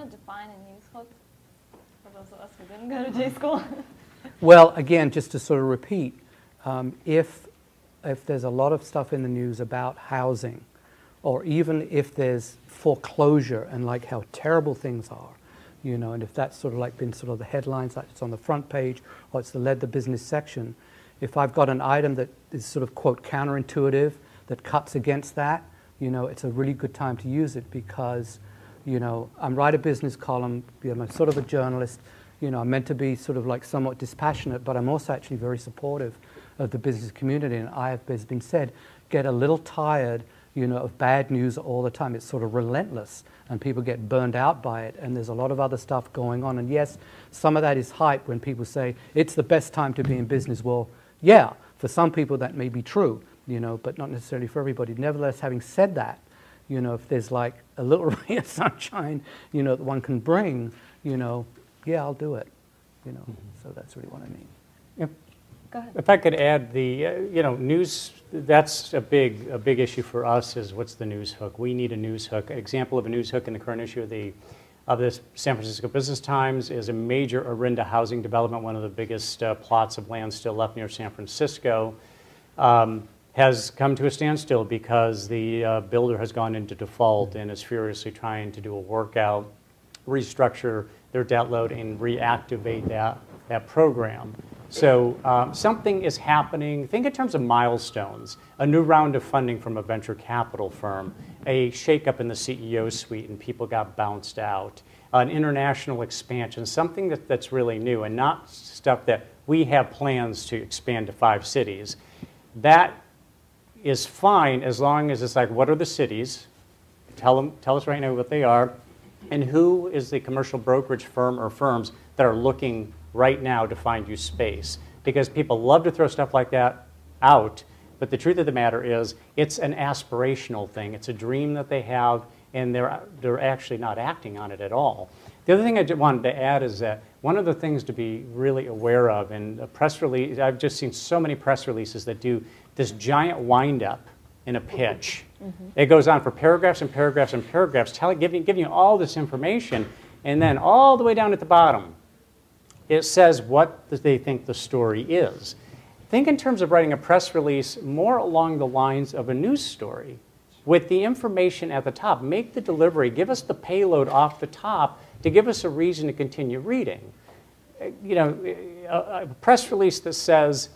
to define a news hook for those of us who didn't go to J school? Well, again, just to sort of repeat, if there's a lot of stuff in the news about housing, or even if there's foreclosure and like how terrible things are, you know, and if that's sort of like been sort of the headlines, like it's on the front page or it's led the business section, if I've got an item that is sort of, quote, counterintuitive, that cuts against that, you know, it's a really good time to use it because, you know, I write a business column, you know, I'm sort of a journalist, you know, I'm meant to be sort of like somewhat dispassionate, but I'm also actually very supportive of the business community, and I have, as been said, get a little tired, you know, of bad news all the time. It's sort of relentless, and people get burned out by it, and there's a lot of other stuff going on. And yes, some of that is hype when people say, it's the best time to be in business. Well, yeah, for some people that may be true, you know, but not necessarily for everybody. Nevertheless, having said that, you know, if there's like a little ray of sunshine, you know, that one can bring, you know, yeah, I'll do it, you know. So that's really what I mean. Yep. Go ahead. If I could add the, you know, news, that's a big issue for us is what's the news hook. We need a news hook. An example of a news hook in the current issue of the San Francisco Business Times is a major Orinda housing development, one of the biggest plots of land still left near San Francisco, has come to a standstill because the builder has gone into default and is furiously trying to do a workout, restructure their debt load, and reactivate that program. So something is happening. Think in terms of milestones, a new round of funding from a venture capital firm, a shakeup in the CEO suite and people got bounced out, an international expansion, something that's really new and not stuff that we have plans to expand to 5 cities. That is fine as long as it's like, what are the cities? Tell us right now what they are, and who is the commercial brokerage firm or firms that are looking right now to find you space. Because people love to throw stuff like that out, but the truth of the matter is it's an aspirational thing. It's a dream that they have, and they're actually not acting on it at all. The other thing I wanted to add is that one of the things to be really aware of, and a press release, I've just seen so many press releases that do this giant wind-up in a pitch. It goes on for paragraphs and paragraphs and paragraphs, giving you all this information, and then all the way down at the bottom, it says what they think the story is. Think in terms of writing a press release more along the lines of a news story with the information at the top. Make the delivery, give us the payload off the top to give us a reason to continue reading. You know, a press release that says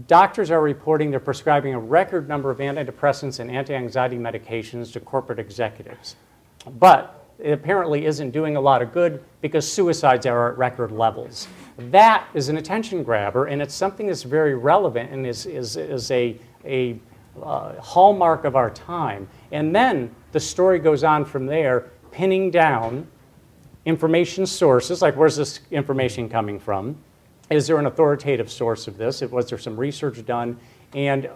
doctors are reporting they're prescribing a record number of antidepressants and anti-anxiety medications to corporate executives. But it apparently isn't doing a lot of good because suicides are at record levels. That is an attention grabber, and it's something that's very relevant and is a hallmark of our time. And then the story goes on from there, pinning down information sources, like where's this information coming from? Is there an authoritative source of this? Was there some research done? And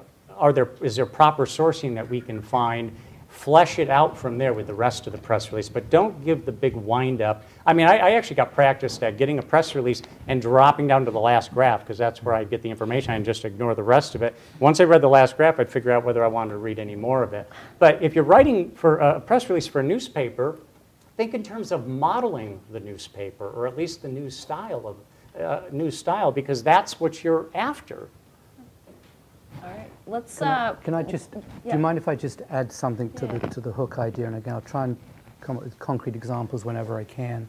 is there proper sourcing that we can find? Flesh it out from there with the rest of the press release, but don't give the big wind-up. I mean, I actually got practiced at getting a press release and dropping down to the last graph because that's where I get the information and just ignore the rest of it. Once I read the last graph, I'd figure out whether I wanted to read any more of it. But if you're writing for a press release for a newspaper, think in terms of modeling the newspaper, or at least the news style, because that's what you're after. All right, let's. Can I just? Yeah. Do you mind if I just add something to the hook idea? And again, I'll try and come up with concrete examples whenever I can.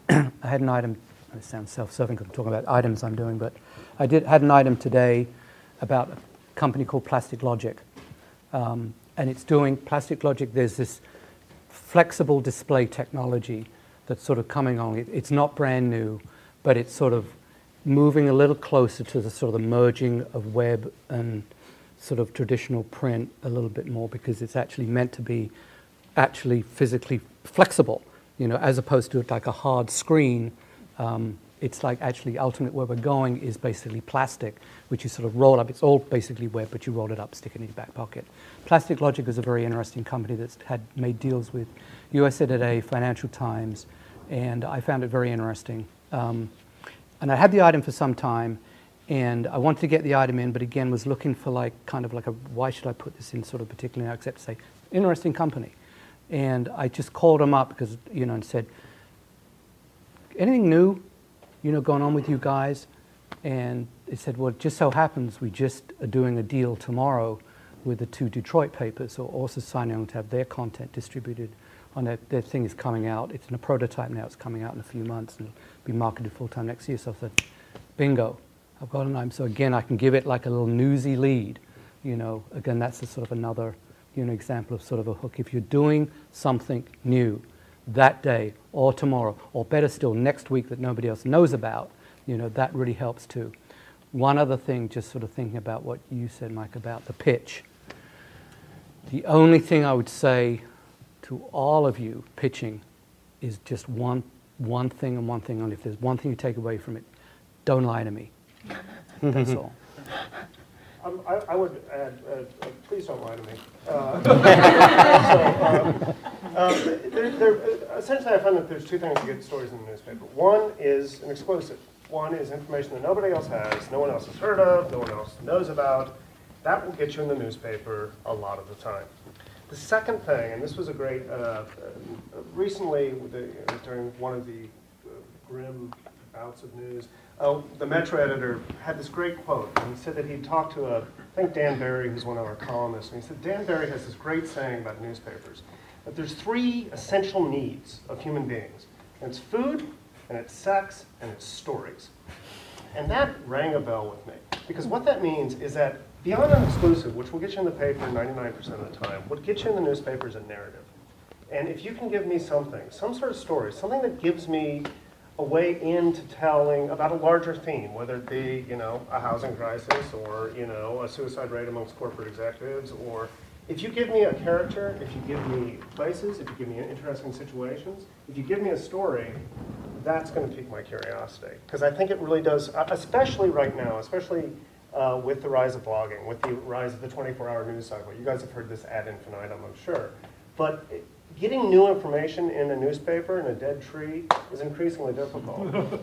I had an item. It sounds self-serving because I'm talking about items I'm doing, but I had an item today about a company called Plastic Logic, and it's doing Plastic Logic. There's this flexible display technology that's sort of coming on. It's not brand new, but it's sort of moving a little closer to the sort of the merging of web and sort of traditional print a little bit more, because it's actually meant to be actually physically flexible, you know, as opposed to like a hard screen. It's like actually ultimately where we're going is basically plastic, which you sort of roll up. It's all basically web, but you roll it up, stick it in your back pocket. Plastic Logic is a very interesting company that's made deals with USA Today, Financial Times, and I found it very interesting. And I had the item for some time, and I wanted to get the item in, but again was looking for like kind of like why should I put this in sort of particularly now, except to say interesting company. And I just called them up because, you know, and said, anything new, going on with you guys? And they said, well, it just so happens we just are doing a deal tomorrow with the 2 Detroit papers who are also signing on to have their content distributed on their thing is coming out. It's in a prototype now. It's coming out in a few months and be marketed full-time next year. So I said, bingo, I've got a name. So again, I can give it like a little newsy lead. Again, that's a sort of another example of sort of a hook. If you're doing something new that day or tomorrow, or better still, next week that nobody else knows about, that really helps too. One other thing, just sort of thinking about what you said, Mike, about the pitch. The only thing I would say to all of you pitching is just one thing and one thing only. If there's one thing you take away from it, don't lie to me. That's all. I would add, please don't lie to me. Essentially, I found that there's 2 things to get stories in the newspaper. One is an exclusive. One is information that nobody else has, no one else has heard of, no one else knows about. That will get you in the newspaper a lot of the time. The second thing, and this was a great, recently during one of the grim bouts of news, the Metro editor had this great quote, and he said that he'd talked to I think Dan Barry, who's one of our columnists, and he said Dan Barry has this great saying about newspapers, that there's 3 essential needs of human beings, and it's food, and it's sex, and it's stories. And that rang a bell with me, because what that means is that beyond an exclusive, which will get you in the paper 99% of the time, what gets you in the newspaper is a narrative. And if you can give me something, some sort of story, something that gives me a way into telling about a larger theme, whether it be, a housing crisis or, a suicide rate amongst corporate executives, or if you give me a character, if you give me places, if you give me interesting situations, if you give me a story, that's going to pique my curiosity. Because I think it really does, especially right now, especially with the rise of blogging, with the rise of the 24-hour news cycle. You guys have heard this ad infinitum, I'm sure. But getting new information in a newspaper, in a dead tree, is increasingly difficult.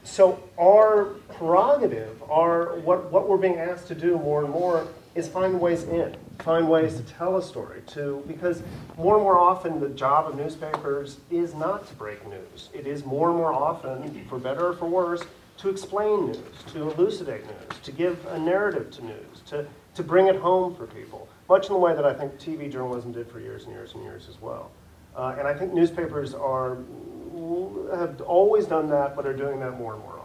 So our prerogative, what we're being asked to do more and more, is find ways in, find ways to tell a story, because more and more often the job of newspapers is not to break news. It is more and more often, for better or for worse, to explain news, to elucidate news, to give a narrative to news, to bring it home for people, much in the way that I think TV journalism did for years and years and years as well. And I think newspapers have always done that, but are doing that more and more